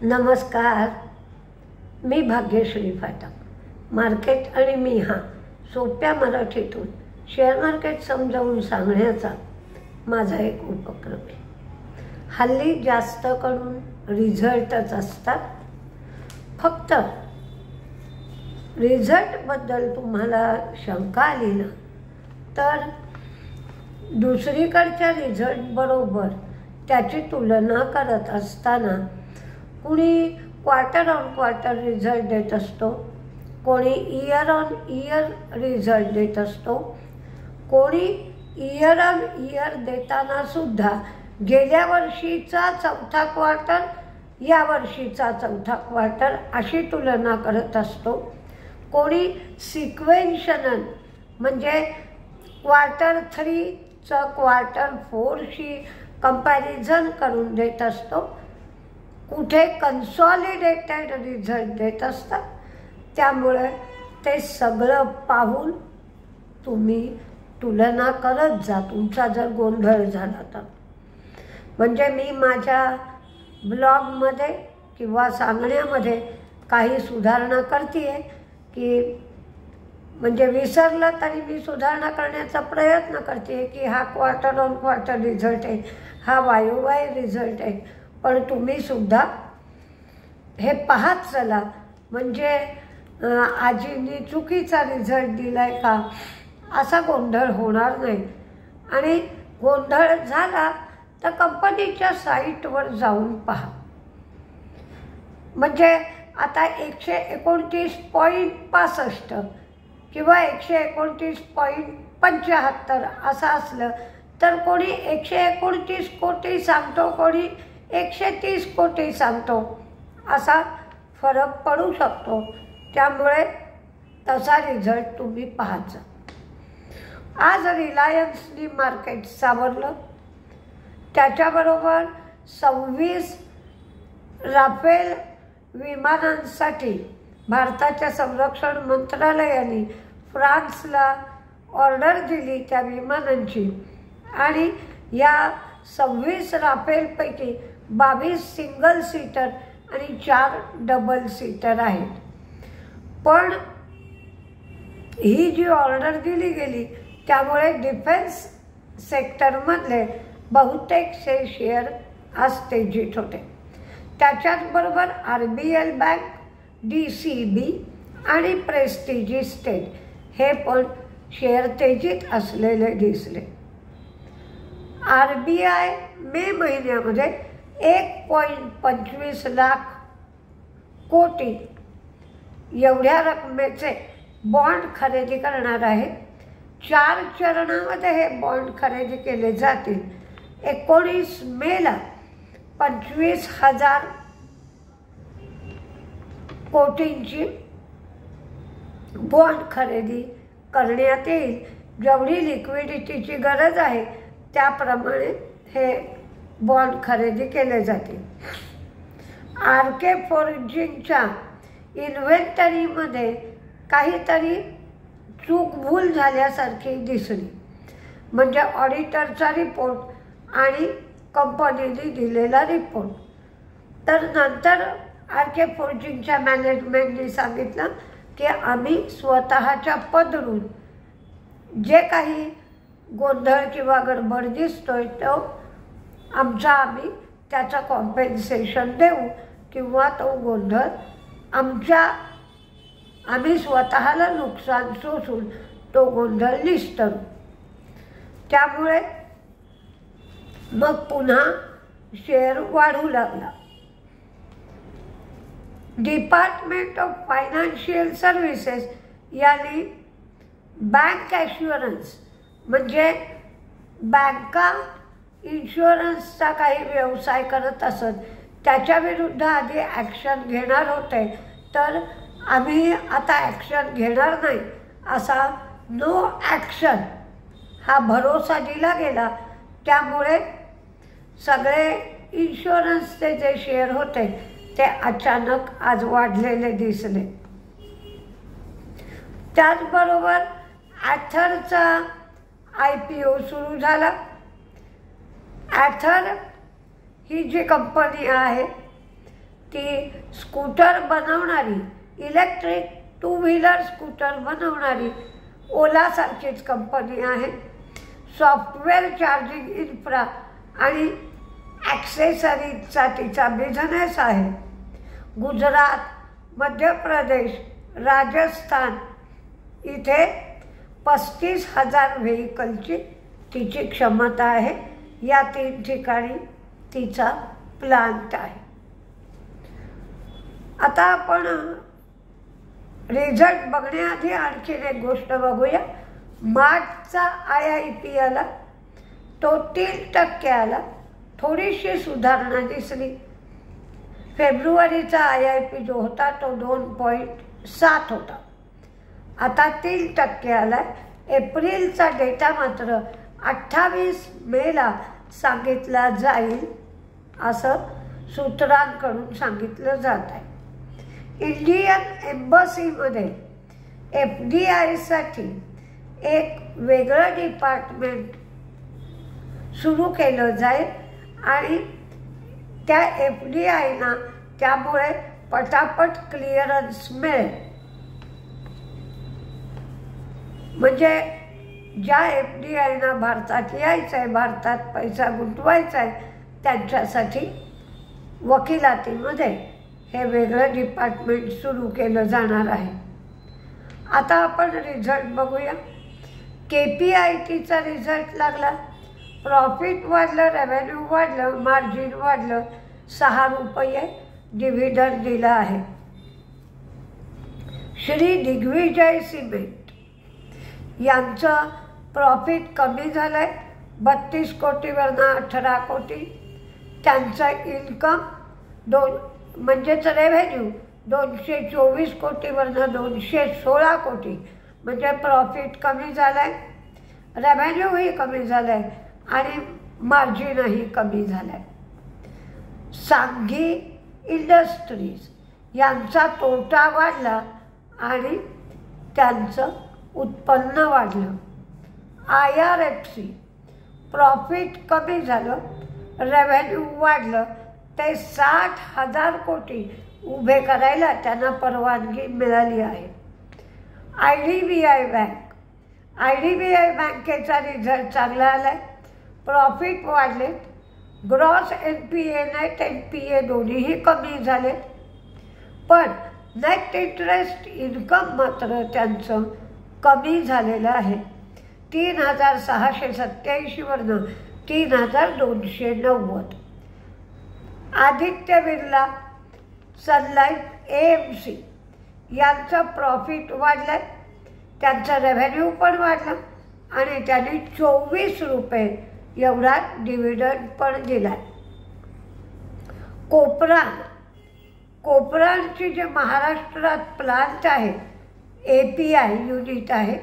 नमस्कार, मी भाग्यश्री फाटक. मार्केट आणि मी हा सोप्या मराठीतून शेअर मार्केट समजावून सांगण्याचा माझा एक उपक्रम आहे. हल्ली जास्त करून रिझल्टच असतात. फक्त रिझल्टबद्दल तुम्हाला शंका आली ना, तर दुसरीकडच्या रिझल्टबरोबर त्याची तुलना करत असताना कुणी क्वार्टर ऑन क्वार्टर रिझल्ट देत असतो, कोणी इयर ऑन इयर रिझल्ट देत असतो, कोणी इयर ऑन इयर देताना सुद्धा गेल्या वर्षीचा चौथा क्वार्टर या वर्षीचा चौथा क्वार्टर अशी तुलना करत असतो. कोणी सिक्वेन्शनल म्हणजे क्वार्टर 3चं क्वार्टर 4शी कंपॅरिझन करून देत असतो. कुठे कन्सॉलिडेटेड रिझल्ट देत असतात. त्यामुळे ते सगळं पाहून तुम्ही तुलना करत जा, तुमचा जर गोंधळ झाला तर. म्हणजे मी माझ्या ब्लॉगमध्ये किंवा सांगण्यामध्ये काही सुधारणा करते आहे की म्हणजे विसरलं तरी मी सुधारणा करण्याचा प्रयत्न करते की हा क्वार्टर ऑन क्वार्टर रिझल्ट आहे, हा वाय रिझल्ट आहे. पण तुम्ही सुद्धा हे पाहत चला, म्हणजे आजींनी चुकीचा रिझल्ट दिला आहे का असा गोंधळ होणार नाही. आणि गोंधळ झाला तर कंपनीच्या साईटवर जाऊन पहा. म्हणजे आता 129.65 किंवा 129.75 असं असलं तर कोणी 129 कोटी सांगतो, कोणी 130 कोटी सांगतो, असा फरक पडू शकतो. त्यामुळे तसा रिझल्ट तुम्ही पाहत जा. आज रिलायन्सनी मार्केट सावरलं. त्याच्याबरोबर 26 राफेल विमानांसाठी भारताच्या संरक्षण मंत्रालयाने फ्रान्सला ऑर्डर दिली त्या विमानांची. आणि या 26 राफेलपैकी 22 सिंगल सीटर आणि 4 डबल सीटर आहेत. पण ही जी ऑर्डर दिली गेली त्यामुळे डिफेन्स सेक्टरमधले बहुतेकसे शेअर आज तेजीत होते. त्याच्याचबरोबर RBL बँक, DCB आणि प्रेस्टिज इस्टेट हे पण शेअर तेजीत असलेले दिसले. RBI मे महिन्यामध्ये 1.25 लाख कोटी एवढ्या रकमेचे बॉन्ड खरेदी करणार आहे. 4 चरणामध्ये हे बॉन्ड खरेदी केले जातील. 19 मेला 25,000 कोटींची बॉन्ड खरेदी करण्यात येईल. जेवढी लिक्विडिटीची गरज आहे त्याप्रमाणे हे बॉन्ड खरेदी केले जातील. RK फोर्जिंगच्या इन्व्हेंटरीमध्ये काहीतरी चूकभूल झाल्यासारखी दिसली. म्हणजे ऑडिटरचा रिपोर्ट आणि कंपनीने दिलेला रिपोर्ट. तर नंतर RK फोर्जिंगच्या मॅनेजमेंटने सांगितलं की आम्ही स्वतःच्या पदरून जे काही गोंधळ किंवा गडबड दिसतोय तो आम्ही त्याचं कॉम्पेन्सेशन देऊ किंवा तो गोंधळ आम्ही स्वतःला नुकसान सोसून तो गोंधळ निस्तरू. त्यामुळे मग पुन्हा शेअर वाढू लागला. डिपार्टमेंट ऑफ फायनान्शियल सर्व्हिसेस यांनी बँक ॲश्युरन्स म्हणजे बँका इन्शुरन्सचा काही व्यवसाय करत असत त्याच्याविरुद्ध आधी ॲक्शन घेणार होते. तर आम्ही आता ॲक्शन घेणार नाही असा नो ॲक्शन हा भरोसा दिला गेला. त्यामुळे सगळे इन्शुरन्सचे जे शेअर होते ते अचानक आज वाढलेले दिसले. त्याचबरोबर ॲथरचा IPO सुरू झाला. ॲथर ही जी कंपनी आहे ती स्कूटर बनवणारी, इलेक्ट्रिक टू व्हीलर स्कूटर बनवणारी ओलासारखीच कंपनी आहे. सॉफ्टवेअर चार्जिंग इन्फ्रा आणि ॲक्सेसरीजचा तिचा बिझनेस आहे. गुजरात, मध्य प्रदेश, राजस्थान इथे 35,000 व्हेकलची तिची क्षमता आहे. या 3 ठिकाणी तिचा प्लांट आहे. आता आपण रिझल्ट बघण्याआधी आणखीन एक गोष्ट बघूया. मार्चचा IIP आला, तो 3% आला, थोडीशी सुधारणा दिसली. फेब्रुवारीचा IIP जो होता तो 2.7 होता, आता 3% आला. एप्रिलचा डेटा मात्र 28 मेला सांगितला जाईल असं सूत्रांकडून सांगितलं जात आहे. इंडियन एम्बसीमध्ये FDIसाठी एक वेगळं डिपार्टमेंट सुरू केलं जाईल आणि त्या FDIना त्यामुळे पटापट क्लिअरन्स मिळेल. म्हणजे ज्या FDIना भारतात यायचं आहे, भारतात पैसा गुंतवायचा आहे, त्यांच्यासाठी वकिलातीमध्ये हे वेगळं डिपार्टमेंट सुरू केलं जाणार आहे. आता आपण रिझल्ट बघूया. KPITचा रिझल्ट लागला. प्रॉफिट वाढलं, रेव्हेन्यू वाढलं, मार्जिन वाढलं, 6 रुपये डिव्हिडंड दिला आहे. श्री दिग्विजय सिमेंट यांचं प्रॉफिट कमी झालं आहे, 32 कोटीवरनं 18 कोटी. त्यांचं इन्कम म्हणजेच रेव्हेन्यू 224 कोटीवरनं 216 कोटी, म्हणजे प्रॉफिट कमी झालं आहे, रेव्हेन्यूही कमी झालं आहे आणि मार्जिनही कमी झालं आहे. सांघी इंडस्ट्रीज यांचा तोटा वाढला आणि त्यांचं उत्पन्न वाढलं. IRFC प्रॉफिट कमी झालं, रेव्हेन्यू वाढलं, ते 60,000 कोटी उभे करायला त्यांना परवानगी मिळाली आहे. IDBI बँकेचा रिझल्ट चांगला आला आहे. प्रॉफिट वाढले, ग्रॉस NPA नेट NPA दोन्हीही कमी झाले, पण नेट इंटरेस्ट इन्कम मात्र त्यांचं कमी झालेलं आहे. 3,687 वरनं 3,290. आदित्य बिर्ला, सनलाईफ, AMC यांचं प्रॉफिट वाढलं, त्यांचं रेव्हेन्यू पण वाढलं आणि त्यांनी 24 रुपये एवढा डिव्हिडंड पण दिला. कोपरानची जे महाराष्ट्रात प्लांट आहे, API युनिट आहे,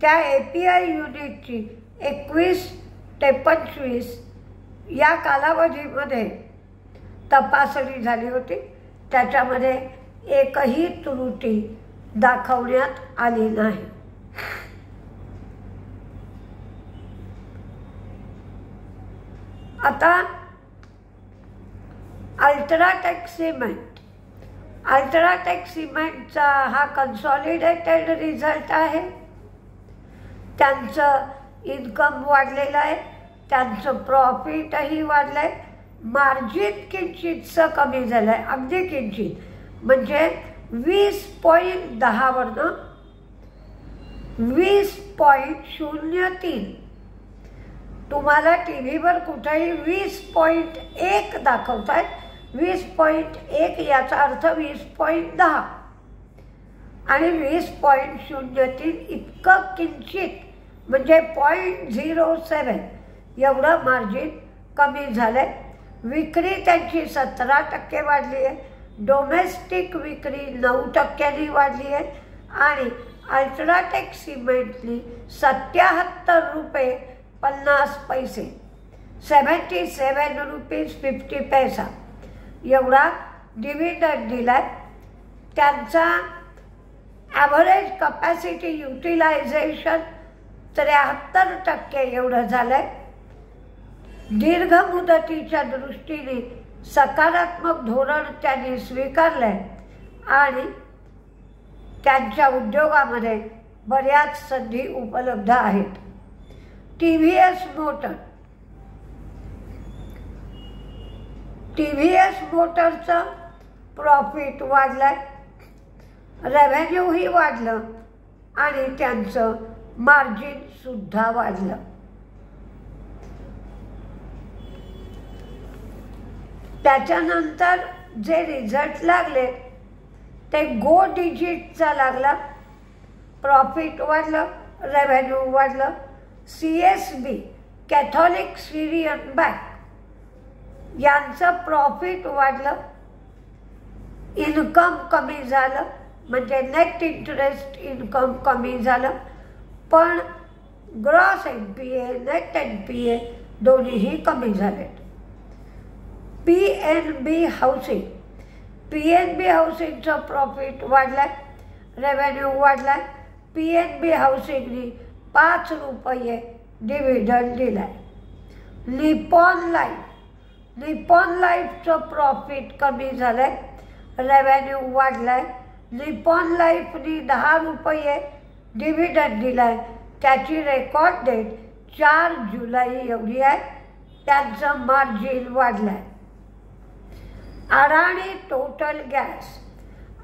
त्या API युनिटची 21 ते 25 या कालावधीमध्ये तपासणी झाली होती. त्याच्यामध्ये एकही त्रुटी दाखवण्यात आली नाही. आता अल्ट्राटेक सिमेंटचा हा कन्सॉलिडेटेड रिझल्ट आहे. त्यांचं इन्कम वाढलेलं आहे, त्यांचं प्रॉफिटही वाढलं आहे, मार्जिन किंचितसं कमी झालं आहे, अगदी किंचित, म्हणजे 20.10 वरनं 20.03. तुम्हाला TV वर कुठेही 20.1 दाखवत आहेत. 20.1 याचा अर्थ 20.10 आणि 20.03 इतकं किंचित म्हणजे 0.07 एवढं मार्जिन कमी झालं आहे. विक्री त्यांची 17% वाढली आहे, डोमेस्टिक विक्री 9% वाढली आहे आणि अल्ट्राटेक सिमेंटनी 77 रुपये 50 पैसे 77 रुपीज 50 पैसा एवढा डिव्हिडंड दिला आहे. त्यांचा ॲव्हरेज कपॅसिटी युटिलायझेशन 73% एवढं झालं आहे. दीर्घ मुदतीच्या दृष्टीने सकारात्मक धोरण त्यांनी स्वीकारलं आहे आणि त्यांच्या उद्योगामध्ये बऱ्याच संधी उपलब्ध आहेत. TVS मोटरचं प्रॉफिट वाढलं आहे, रेव्हेन्यूही वाढलं आणि त्यांचं मार्जिनसुद्धा वाढलं. त्याच्यानंतर जे रिझल्ट लागले ते गो डिजिटचा लागला, प्रॉफिट वाढलं, रेव्हेन्यू वाढलं. CSB कॅथॉलिक सिरियन बँक यांचं प्रॉफिट वाढलं, इन्कम कमी झालं, म्हणजे नेट इंटरेस्ट इन्कम कमी झालं, पण ग्रॉस NPA नेट NPA दोन्हीही कमी झाले. PNB हाऊसिंगचं प्रॉफिट वाढलं आहे, रेव्हेन्यू वाढला आहे. PNB हाऊसिंगनी 5 रुपये डिव्हिडंड दिला आहे. निपॉन लाईफचं प्रॉफिट कमी झालं आहे, रेव्हेन्यू वाढला आहे. निपॉन लाईफनी 10 रुपये डिव्हिडंड दिला आहे. त्याची रेकॉर्ड डेट 4 जुलै एवढी आहे. त्यांचं मार्जिन वाढलं आहे.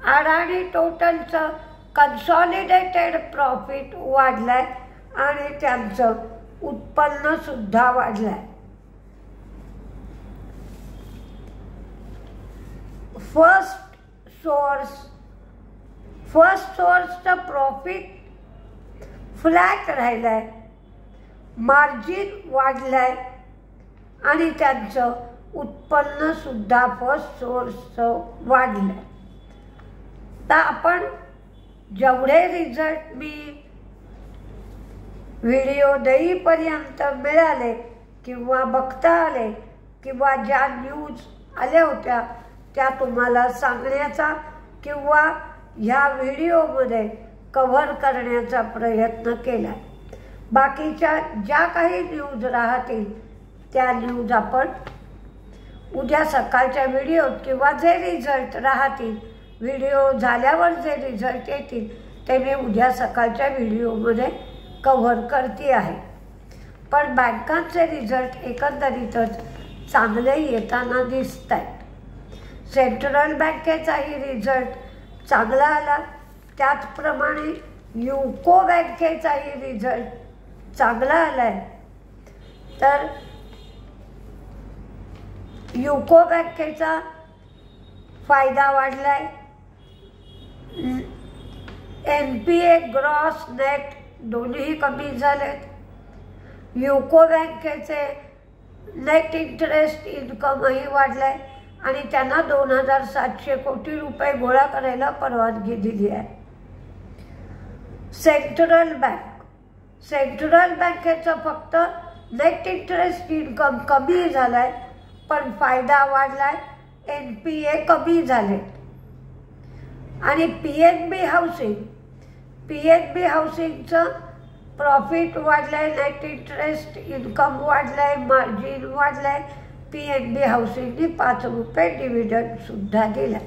अडाणी टोटलचं कन्सॉलिडेटेड प्रॉफिट वाढलं आहे आणि त्यांचं उत्पन्नसुद्धा वाढलं आहे. फर्स्ट सोर्सचं प्रॉफिट फ्लॅट राहिलं आहे, मार्जिन वाढलं आहे आणि त्यांचं उत्पन्नसुद्धा फर्स्ट सोर्सचं वाढलं आहे. तर आपण जेवढे रिझल्ट मी व्हिडिओ देईपर्यंत मिळाले किंवा बघता आले किंवा ज्या न्यूज आल्या होत्या त्या तुम्हाला सांगण्याचा किंवा ह्या व्हिडिओमध्ये कव्हर करण्याचा प्रयत्न केला. बाकीच्या ज्या काही न्यूज राहतील त्या न्यूज आपण उद्या सकाळच्या व्हिडिओत किंवा जे रिझल्ट राहतील, व्हिडिओ झाल्यावर जे रिझल्ट येतील ते मी उद्या सकाळच्या व्हिडिओमध्ये कव्हर करते आहे. पण बँकांचे रिझल्ट एकंदरीतच चांगले येताना दिसत आहेत. सेंट्रल बँकेचाही रिझल्ट चांगला आला, त्याचप्रमाणे युको बँकेचाही रिझल्ट चांगला आला आहे. तर युको बँकेचा फायदा वाढला आहे. NPA ग्रॉस नेट दोन्ही कमी झालेत. युको बँकेचे नेट इंटरेस्ट इन्कमही वाढलं आहे आणि त्यांना 2,700 कोटी रुपये गोळा करायला परवानगी दिली आहे. सेंट्रल बँकेचं फक्त नेट इंटरेस्ट इन्कम कमी झालं आहे पण फायदा वाढला आहे, NPA कमी झाले. आणि PNB हाऊसिंगचं प्रॉफिट वाढलं आहे, नेट इंटरेस्ट इन्कम वाढलं आहे, मार्जिन वाढलं आहे. PNB हाऊसिंगनी 5 रुपये डिव्हिडंडसुद्धा दिला.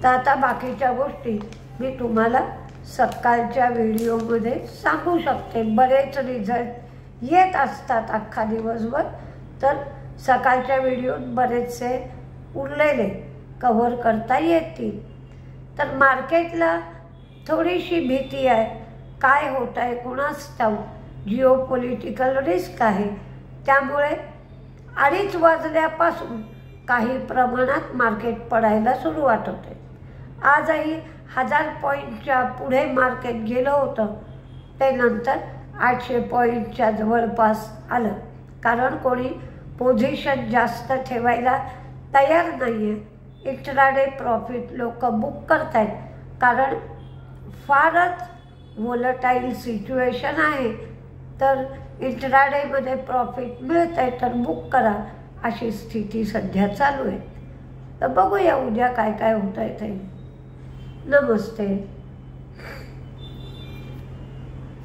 तर आता बाकीच्या गोष्टी मी तुम्हाला सकाळच्या व्हिडिओमध्ये सांगू शकते. बरेच रिझल्ट येत असतात अख्खा दिवसभर, तर सकाळच्या व्हिडिओत बरेचसे उरलेले कव्हर करता येतील. तर मार्केटला थोडीशी भीती आहे, काय होत आहे कोणास ठाऊक, जिओपॉलिटिकल रिस्क आहे. त्यामुळे 2:30 वाजल्यापासून काही प्रमाणात मार्केट पडायला सुरुवात होते. आजही 1000 पॉईंटच्या पुढे मार्केट गेलं होतं, ते नंतर 800 पॉईंटच्या जवळपास आलं. कारण कोणी पोझिशन जास्त ठेवायला तयार नाही आहे. इंट्राडे प्रॉफिट लोक बुक करत आहेत कारण फारच वोलटाईल सिच्युएशन आहे. तर इंट्राडेमध्ये प्रॉफिट मिळत आहे तर बुक करा, अशी स्थिती सध्या चालू आहे. तर बघूया उद्या काय काय होत आहे ते. नमस्ते.